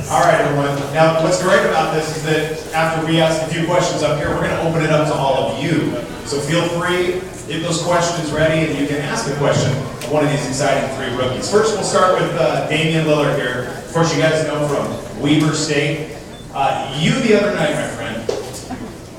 All right, everyone. Now, what's great about this is that after we ask a few questions up here, we're going to open it up to all of you. So feel free, get those questions ready, and you can ask a question of one of these exciting three rookies. First, we'll start with Damian Lillard here. Of course, you guys know from Weber State. You, the other night, my friend,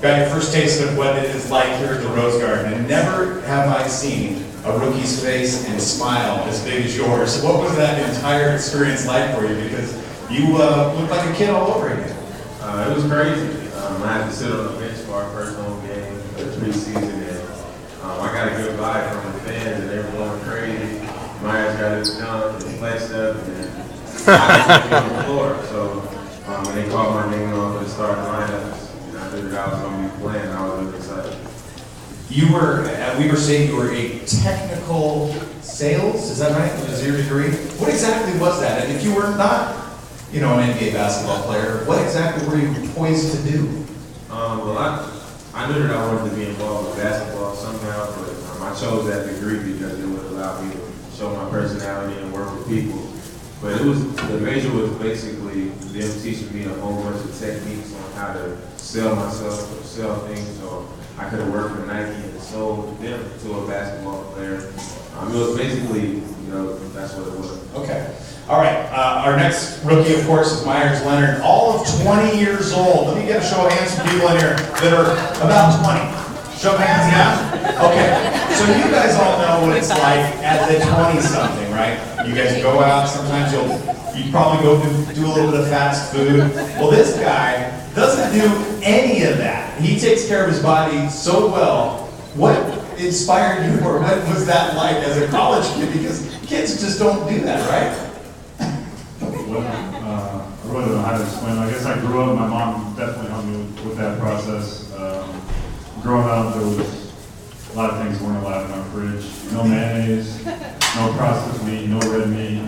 got your first taste of what it is like here at the Rose Garden, and never have I seen a rookie's face and smile as big as yours. What was that entire experience like for you? Because you looked like a kid all over again. It was crazy. I had to sit on the bench for our first home game of the preseason, and I got a good vibe from the fans, and they were going crazy. Myers got his jump and flexed up, and I was on the floor. So when they called my name on for the starting lineup, I figured I was going to be playing. I was really excited. You were, at Weber State, you were a technical sales, is that right? Was your degree? What exactly was that? And if you were not, you know, an NBA basketball player, what exactly were you poised to do? Well, I knew that I wanted to be involved with basketball somehow, but I chose that degree because it would allow me to show my personality and work with people. But the major was basically them teaching me a whole bunch of techniques on how to sell myself or sell things. So I could have worked for Nike and sold them to a basketball player. It was basically, that's what it was. Okay. All right. Our next rookie, of course, is Myers Leonard. All of 20 years old. Let me get a show of hands from people in here that are about 20. Show of hands, yeah? Okay. So you guys all know what it's like at the 20-something, right? You guys go out. Sometimes you probably go do a little bit of fast food. Well, this guy doesn't do any of that. He takes care of his body so well. What inspired you, or what was that like as a college kid? Because kids just don't do that, right? Well, I really don't know how to explain. I guess I grew up, my mom definitely helped me with that process. Growing up, there was a lot of things weren't allowed in our fridge. No mayonnaise, no processed meat, no red meat,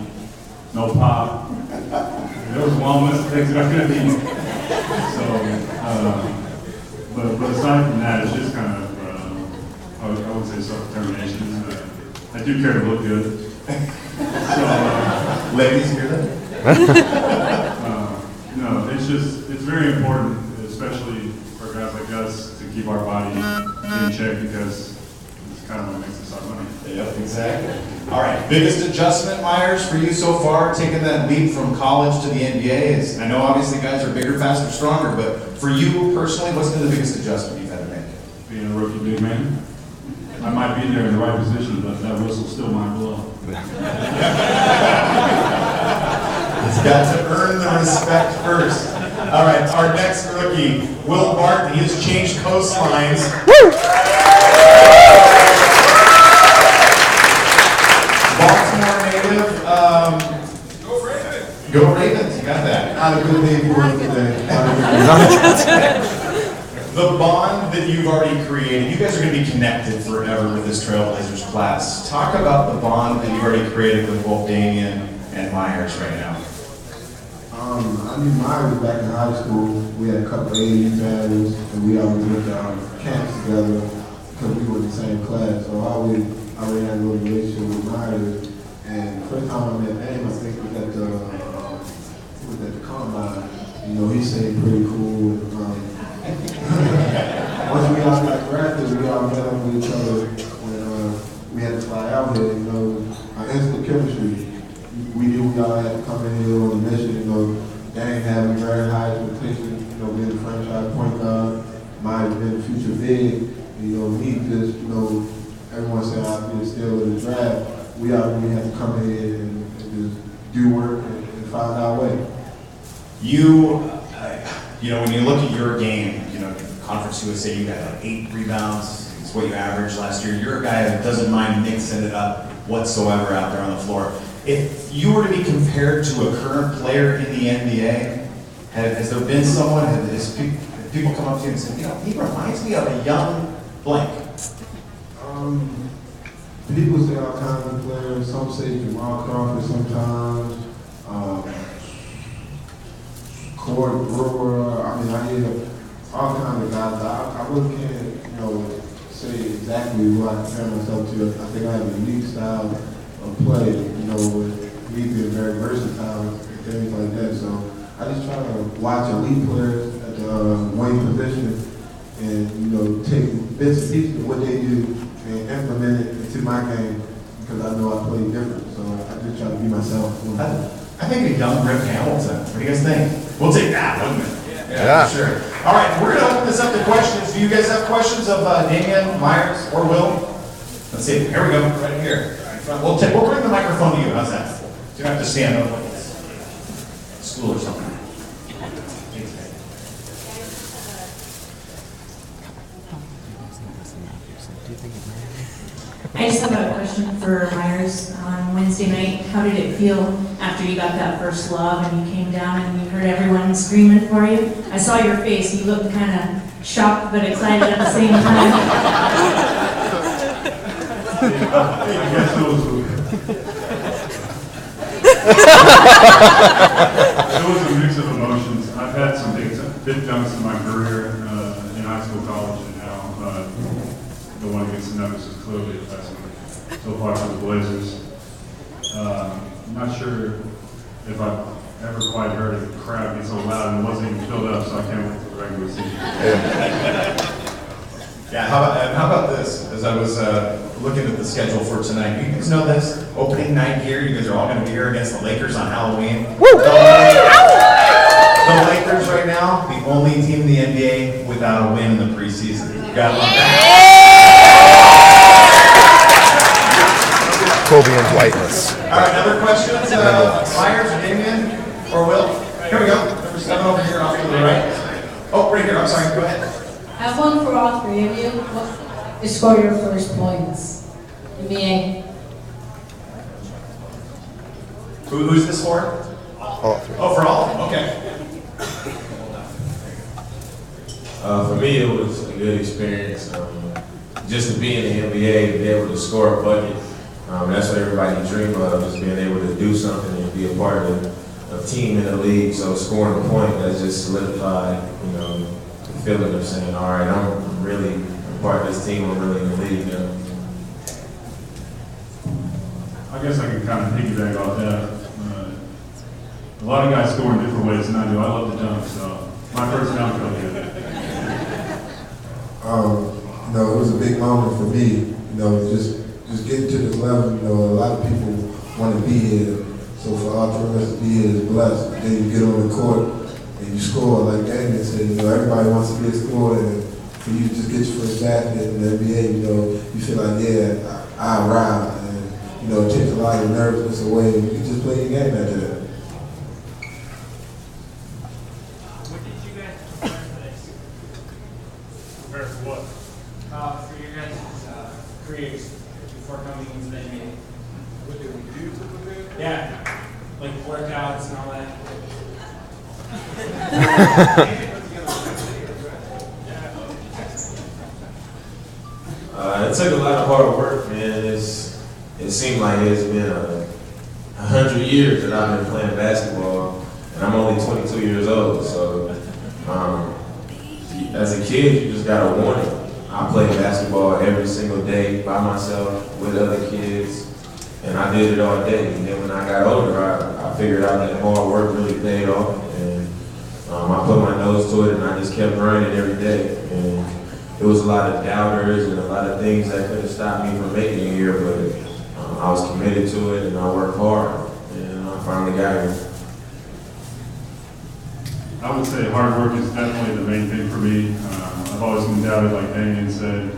no pop. There was one list of things that I couldn't eat. So, but aside from that, it's just kind of, I would say self-determination. I do care to look good. So, ladies, hear that? No, it's very important, especially for guys like us, to keep our body in check because it's kind of what makes us our money. Yep, exactly. All right, biggest adjustment, Myers, for you so far, taking that leap from college to the NBA? Is, I know obviously guys are bigger, faster, stronger, but for you personally, what's been the biggest adjustment you've had to make? Being a rookie big man. I might be there in the right position, but that whistle still might blow. It's got to earn the respect first. All right, our next rookie, Will Barton. He has changed coastlines. Baltimore native. Go Ravens. Go Ravens. You got that. Not a good day for us today. The bond that you've already created, you guys are going to be connected forever with this Trailblazers class. Talk about the bond that you've already created with both Damian and Myers right now. I knew Myers back in high school. We had a couple of AAU battles, and we always went to camps together because we were in the same class. So I already had a little relationship with Myers. And the first time I met him, I think was at the combine. He seemed pretty cool. Once we all got drafted, we all met up with each other when we had to fly out here. Our instant chemistry. We knew we all had to come in here on a mission. Dame having very high expectations. Being a franchise point guard, Myers being the future big. Me just everyone said I'd be still in the draft. We all really had to come in here and just do work and find our way. When you look at your game, Conference USA, you got like 8 rebounds. It's what you averaged last year. You're a guy that doesn't mind mixing it up whatsoever out there on the floor. If you were to be compared to a current player in the NBA, has there been someone, has people come up to you and say, he reminds me of a young blank? People say all kinds of players. Some say Jamal Crawford sometimes. Corey Brewer. I hear all kinds of guys. I really can't, say exactly who I compare myself to. I think I have a unique style of play, with me being very versatile and things like that. So I I just try to watch elite players at the wing position and, take bits and pieces of what they do and implement it into my game because I know I play different. So I just try to be myself. I think a young Rip Hamilton. What do you guys think? We'll take that, wouldn't it? Yeah. For sure. All right, we're going to open this up to questions. Do you guys have questions of Damian, Myers, or Will? Let's see. Here we go. Right here. We'll bring the microphone to you. How's that? So you don't have to stand up like it's school or something. I just have a question for Myers. On Wednesday night, how did it feel after you got that first lob and you came down and you heard everyone screaming for you? I saw your face. You looked kind of shocked but excited at the same time. I guess it was a mix of emotions. I've had some big dunks in my career in high school, college, and now the one against the Nuggets is clearly the best one so far for the Blazers. I'm not sure if I've ever quite heard a crowd get so loud, and it wasn't even filled up, so I can't wait for the regular season. Yeah, how about this? As I was looking at the schedule for tonight, you guys know this? Opening night here, you guys are all going to be here against the Lakers on Halloween. The Lakers right now, the only team in the NBA without a win in the preseason. You got to love that. Kobe and whiteness. All right, other questions? Myers, Damian, or Will? Here we go. Number 7 over here off to the right. Oh, right here. I'm sorry. Go ahead. I have one for all three of you. What score your first points? NBA. Who's this for? All three. Oh, for all? Okay. For me, it was a good experience. Just to be in the NBA, to be able to score a bucket. That's what everybody dream of, just being able to do something and be a part of a team in the league. So scoring a point, that just solidified, the feeling of saying, all right, I'm really a part of this team, I'm really in the league. I guess I can kind of piggyback off that. A lot of guys score in different ways than I do. I love to dunk, so my first dunk felt good. It was a big moment for me, just getting to this level, a lot of people want to be here. So for all three of us to be here is blessed. Then you get on the court and you score, like Damian said, everybody wants to be a scorer, and for you to just get your first basket in the NBA, you feel like, yeah, I arrived, and, it takes a lot of nervousness away, and you just play your game after that. What did you guys prepare for this? Prepare for what? For your guys' careers before coming into the NBA? What did we do to prepare? Yeah, like workouts and all that. It took a lot of hard work, man. It seemed like it's been 100 years that I've been playing basketball, and I'm only 22 years old. So, as a kid, you just gotta want it. I played basketball every single day by myself with other kids, and I did it all day. And then when I got older, I figured out that hard work really paid off, and I put my nose to it, and I just kept grinding every day. And there was a lot of doubters and a lot of things that could have stopped me from making it here, but I was committed to it, and I worked hard, and I finally got here. I would say hard work is definitely the main thing for me. I've always been doubted, like Damian said.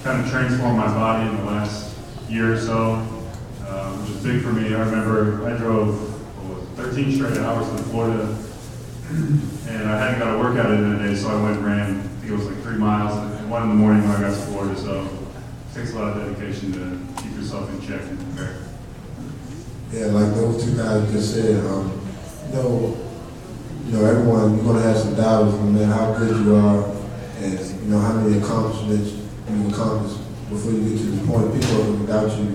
Kind of transformed my body in the last year or so, which is big for me. I remember I drove 13 straight hours to Florida, and I hadn't got a workout in that day, so I went and ran, I think it was like 3 miles, at 1 in the morning when I got to Florida, so it takes a lot of dedication to keep yourself in check and prepare. Yeah, like those two guys just said, everyone, you're going to have some doubts, no matter how good you are, and, how many accomplishments you accomplished before you get to this point. People are going to doubt you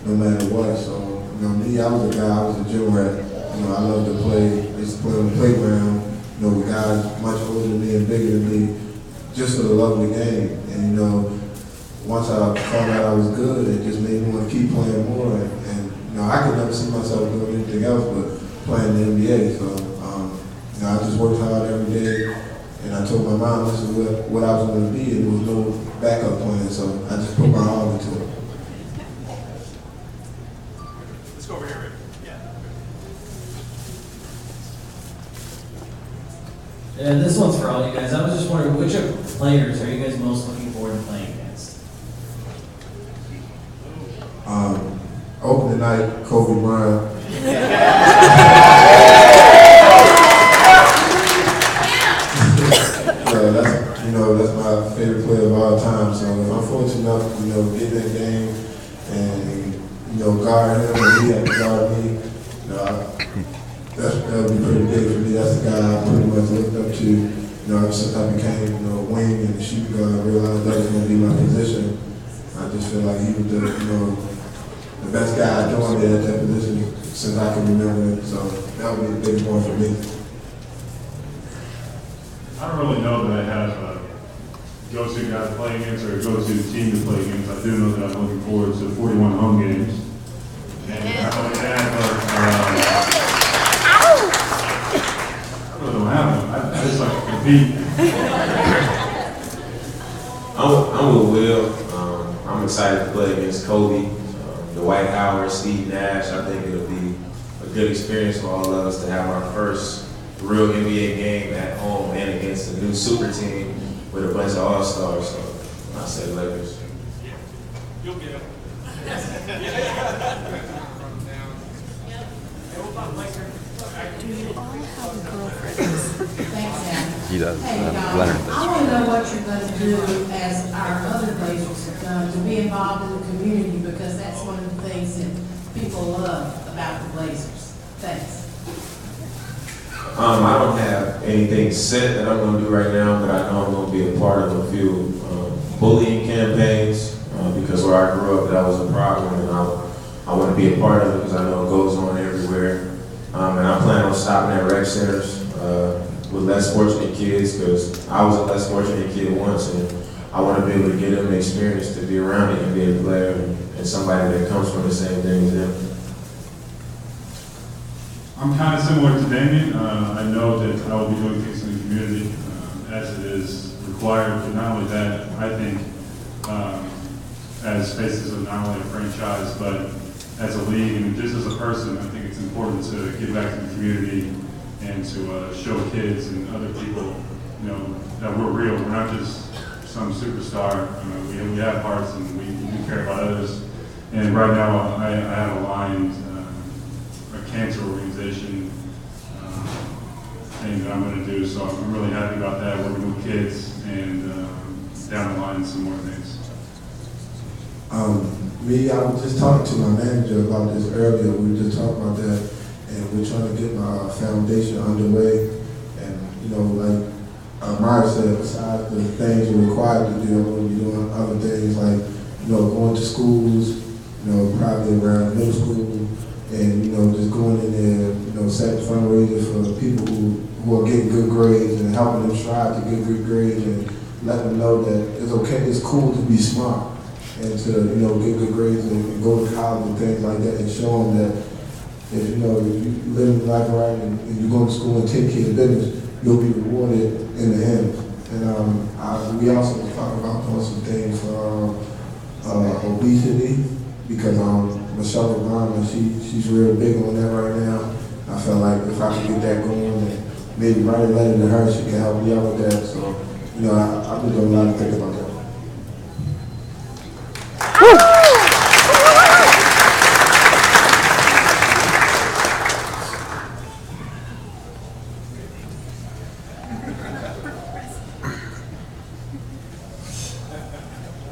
no matter what. So, me, I was a guy, I was a gym rat. I love to play. I used to play on the playground, with guys much older than me and bigger than me, just for the love of the game. And, once I found out I was good, it just made me want to keep playing more. And I could never see myself doing anything else but playing in the NBA. So, you know, I just worked hard every day, and I told my mom this is what I was going to be, and there was no backup plan, so I just put my all into it. Let's go over here, Rick. Yeah, this one's for all you guys. I was just wondering, which players are you guys most looking forward to playing against? Opening night, Kobe Bryant. That's my favorite player of all time. So if I'm fortunate enough, get that game and, guard him and he had to guard me, that would be pretty big for me. That's the guy I pretty much looked up to. Ever since I became, wing and shooting guard, I realized that was going to be my position. I just feel like he was the best guy doing it at that position since I can remember it. So that would be the biggest one for me. I don't really know that I have a go-to guy to play against or a go-to team to play against. I do know that I'm looking forward to 41 home games. And I really don't have them. I just like to compete. I'm with Will. I'm excited to play against Kobe, Dwight Howard, Steve Nash. I think it'll be a good experience for all of us to have our first real NBA game at home and against a new super team with a bunch of all-stars. So I say Lakers. You'll get it. Thanks, Sam. He does. Hey, Leonard I does. want to know what you're going to do as our other Blazers have done to be involved in the community, because that's one of the things that people love about the Blazers. Thanks. I don't have anything set that I'm going to do right now, but I know I'm going to be a part of a few bullying campaigns because where I grew up, that was a problem, and I want to be a part of it because I know it goes on everywhere. And I plan on stopping at rec centers with less fortunate kids because I was a less fortunate kid once, and I want to be able to give them the experience to be around an NBA player and somebody that comes from the same thing as them. I'm kind of similar to Damien. I know that I will be doing things in the community as it is required, but not only that, I think as faces of not only a franchise, but as a league and just as a person, I think it's important to give back to the community and to show kids and other people, that we're real. We're not just some superstar. We have hearts and we do care about others. And right now, I have aligned a cancer organization thing that I'm going to do. So I'm really happy about that, working with kids and down the line some more things. I was just talking to my manager about this earlier. We were just talking about that, and we're trying to get my foundation underway. And like Myra said, besides the things we're required to do, I'm going to be doing other things like going to schools, probably around middle school, and just going in there, setting fundraisers for people who are getting good grades and helping them strive to get good grades and letting them know that it's okay, it's cool to be smart and to get good grades and go to college and things like that, and show them that if you live your life right and you go to school and take care of business, you'll be rewarded in the end. And we also talk about doing some things for obesity, because Michelle Obama, she's real big on that right now. I felt like if I could get that going and maybe write a letter to her, she can help me out with that. So, I've been doing a lot of thinking about that.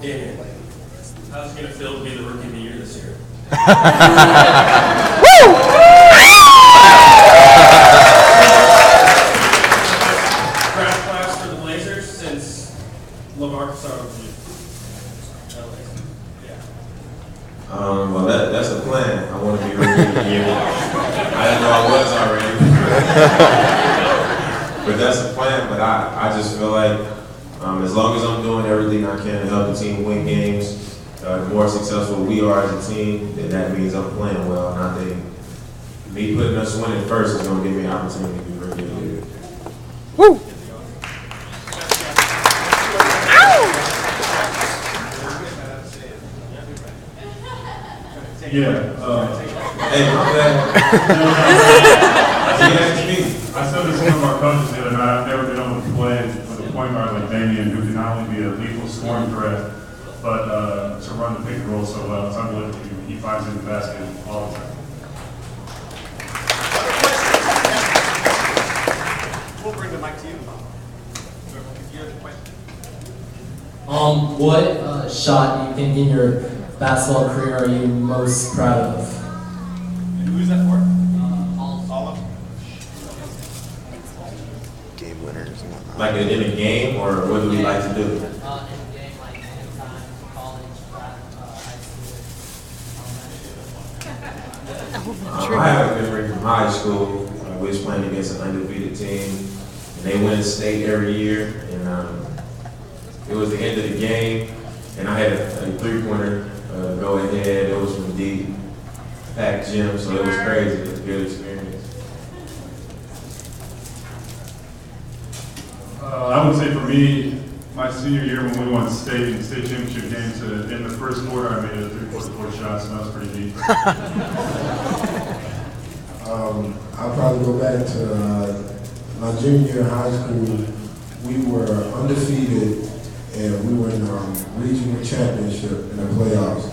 David, how's it going to feel to be the rookie of the year this year? Draft class for the Blazers since Lamar started with you. Well, that's a plan. I want to be rookie of the year. I didn't know I was already. But that's a plan. But I just feel like as long as I'm doing everything I can to help the team win games, the more successful we are as a team, then that means I'm playing well. And I think me putting us winning first is going to give me an opportunity to be really good. Woo! Yeah. Hey, my bad. I said this to one of our coaches the other night. I've never been able to play with a point guard like Damian, who can not only be a lethal scoring threat, but to run the pick and roll so well. It's unbelievable. He finds in the basket all the time. We'll bring the mic to you. You have a question? What shot you think in your basketball career are you most proud of? And who's that for? All of them. Game winners and whatnot. Like in a game, or what do we like to do? In a game, like anytime, college, high school, I have a memory from high school. We was playing against an undefeated team, and they win state every year. And it was the end of the game, and I had a three-pointer go ahead. It was from deep, packed gym, so it was crazy. It was a good experience. I would say for me, my senior year when we won state championship game, in the first quarter I made a three-quarter shot, so that was pretty neat. I'll probably go back to my junior year in high school. We were undefeated, and we were in regional championship in the playoffs,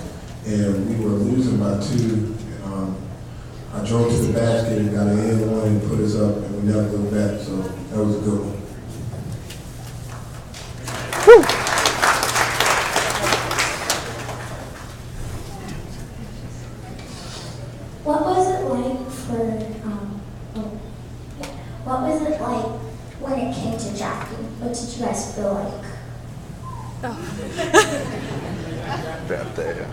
and we were losing by 2. I drove to the basket and got an N1 and put us up, and we never looked back. So that was a good one. What was it like what was it like when it came to drafting? What did you guys feel like? That day.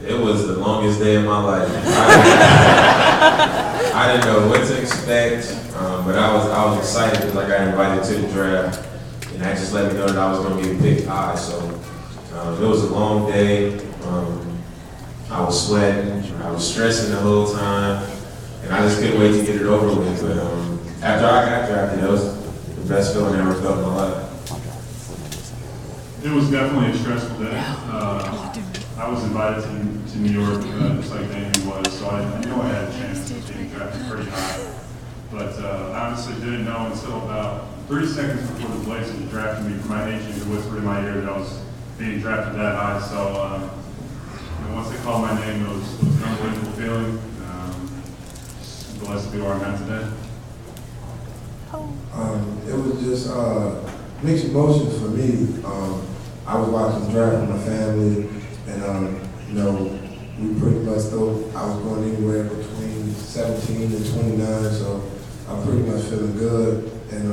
It was the longest day of my life. I didn't know what to expect, but I was excited because I got invited to the draft, and that just let me know that I was going to get picked high. So it was a long day. I was sweating, I was stressing the whole time, and I just couldn't wait to get it over with. But after I got drafted, that was the best feeling I ever felt in my life. It was definitely a stressful day. I was invited to New York, just like Damian was, so I knew I had a chance of being drafted pretty high. But I honestly didn't know until about 30 seconds before the Blazers drafted me for my agent to whisper in my ear that I was being drafted that high. So once they called my name, it was an unbelievable feeling. Just blessed to be where I'm at today. It was just mixed emotions for me. I was watching the draft with my family, and we pretty much thought I was going anywhere between 17 and 29, so I'm pretty much feeling good. And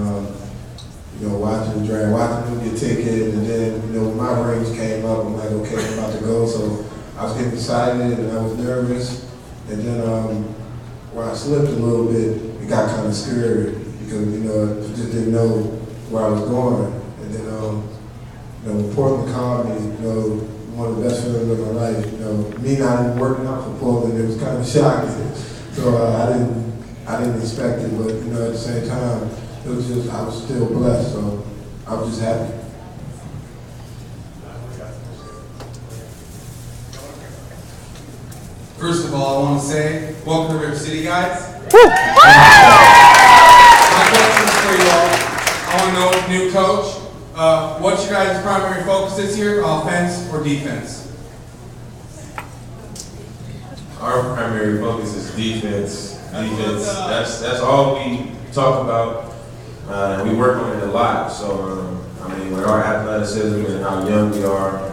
watching the draft, watching them get ticket, and then when my range came up, I'm like, okay, I'm about to go. So I was getting excited and I was nervous, and then where I slipped a little bit, it got kind of scary because I just didn't know where I was going. And then when Portland called me, one of the best feelings of my life. Me not even working out for Portland, it was kind of shocking. So I didn't expect it, but at the same time, it was just I was still blessed. So I was just happy. First of all, I want to say, welcome to Rip City, guys. My question is for you all. I want to know, new coach, what's your guys' primary focus this year, offense or defense? Our primary focus is defense. That's all we talk about. We work on it a lot. So, with our athleticism and how young we are,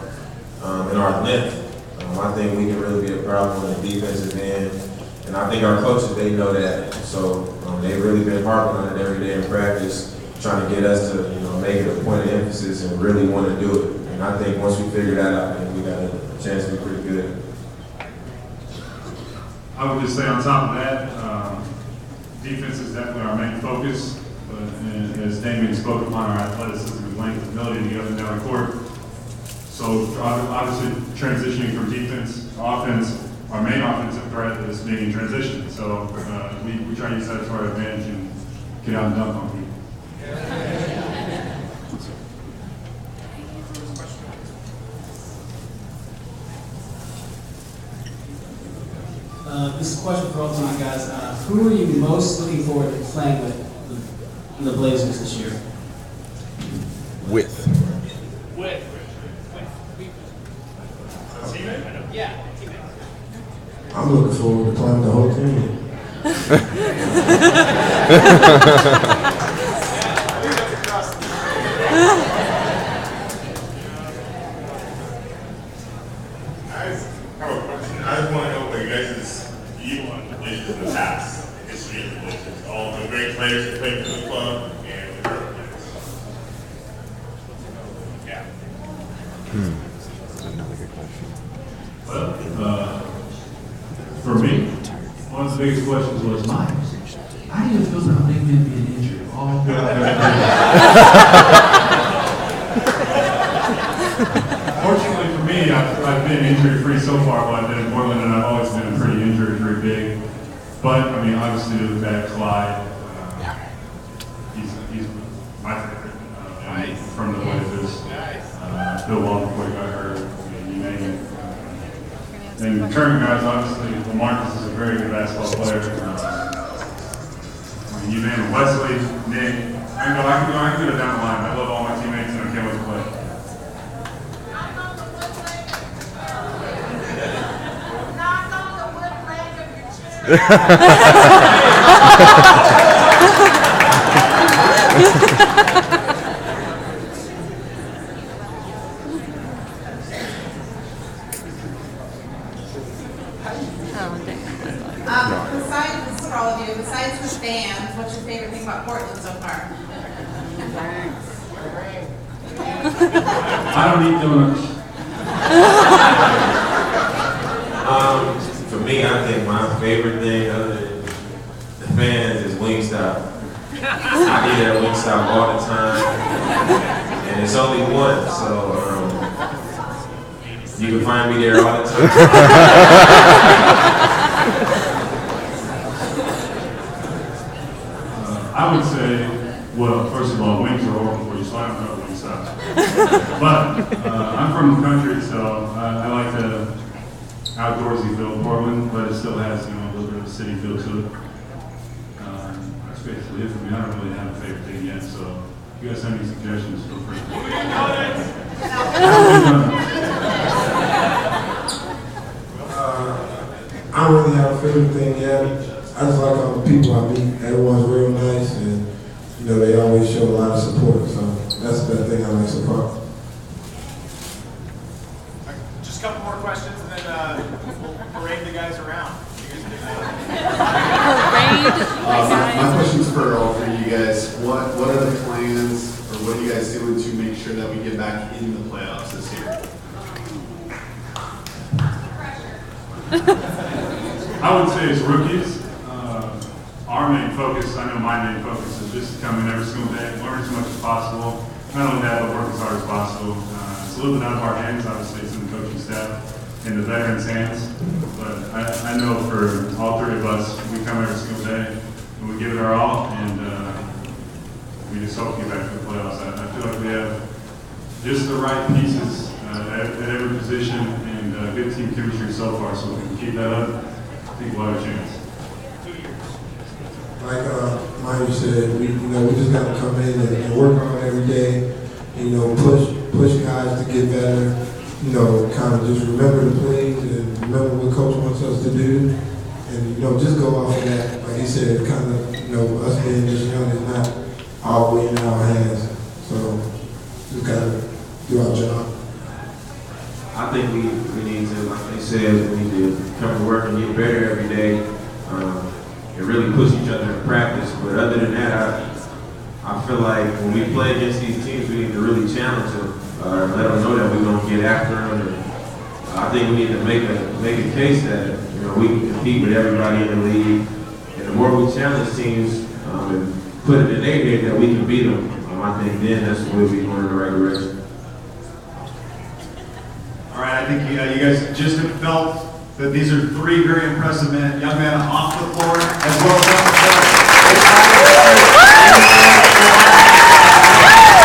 and our length, I think we can really be a problem on the defensive end. And I think our coaches, they know that. So they've really been harping on it every day in practice, trying to get us to make it a point of emphasis and really want to do it. And I think once we figure that out, then we got a chance to be pretty good. I would just say on top of that, defense is definitely our main focus. But as Damian spoke upon, our athleticism and length, ability to get up and down the court. So obviously transitioning from defense to offense, our main offensive threat is being in transition. So we try to use that to our advantage and get out and dunk on people. This is a question for all of you guys. Who are you most looking forward to playing with in the Blazers this year? With. Yeah. I'm looking forward to playing the whole team. I just want to know what you guys' view on the Blazers in the past, the history of the Blazers, all the great players that played for the club and the current players. Yeah. Another good question. Well, for me, one of the biggest questions was, Myers, how do you feel about big men being injured all throughout their career? Fortunately for me, I've been injury-free so far while I've been in Portland, and I've always been pretty injury-free big. But, I mean, obviously, with that, Clyde, he's my favorite from the Blazers. Bill Walton, before he got hurt, I mean, you name it. And current guys, obviously, Marcus is a very good basketball player. I mean, you name it, Wesley, Nick. I can go down the line. I love all my teammates, and I can't wait to play. Besides, for all of you, besides the fans, what's your favorite thing about Portland so far? I don't eat donuts. For me, I think my favorite thing other than the fans is Wingstop. I eat at Wingstop all the time, and it's only one, so you can find me there all the time. I would say, well, first of all, wings are horrible for you, so I don't know Wingstop. But I'm from the country, so I like the outdoorsy feel of Portland, but it still has, a little bit of a city feel to it. That's basically it for me. I don't really have a favorite thing yet, so if you guys have any suggestions, feel free. I don't really have a favorite thing yet. I just like all the people I meet. Everyone's real nice, and they always show a lot of support. So that's the best thing I like so far. Just a couple more questions, and then we'll parade the guys around. My question's for all three of you guys. What are the plans, or what are you guys doing to make sure that we get back in the playoffs this year? I would say as rookies, our main focus, I know my main focus is just to come in every single day, learn as much as possible. Not only that, but work as hard as possible. It's a little bit out of our hands, obviously it's in the coaching staff and the veterans' hands. But I know for all three of us, we come every single day and we give it our all, and we just hope to get back to the playoffs. I feel like we have just the right pieces at every position and good team chemistry so far, so if we can keep that up, I think we'll have a chance. Like Myers said, we just got to come in and work on it every day. Push guys to get better. Kind of just remember the plays and remember what coach wants us to do, and just go off of that. Like he said, kind of us being this young is not all we in our hands. So just gotta do our job. I think we need to, like they said, we need to come to work and get better every day. And really push each other in practice. But other than that, I feel like when we play against these teams, we need to really challenge them, let them know that we're going to get after them. And I think we need to make a case that we can compete with everybody in the league. And the more we challenge teams and put it in their head that we can beat them, I think then that's when we'll be going in the right direction. All right, I think you guys just have felt that these are three very impressive young men off the floor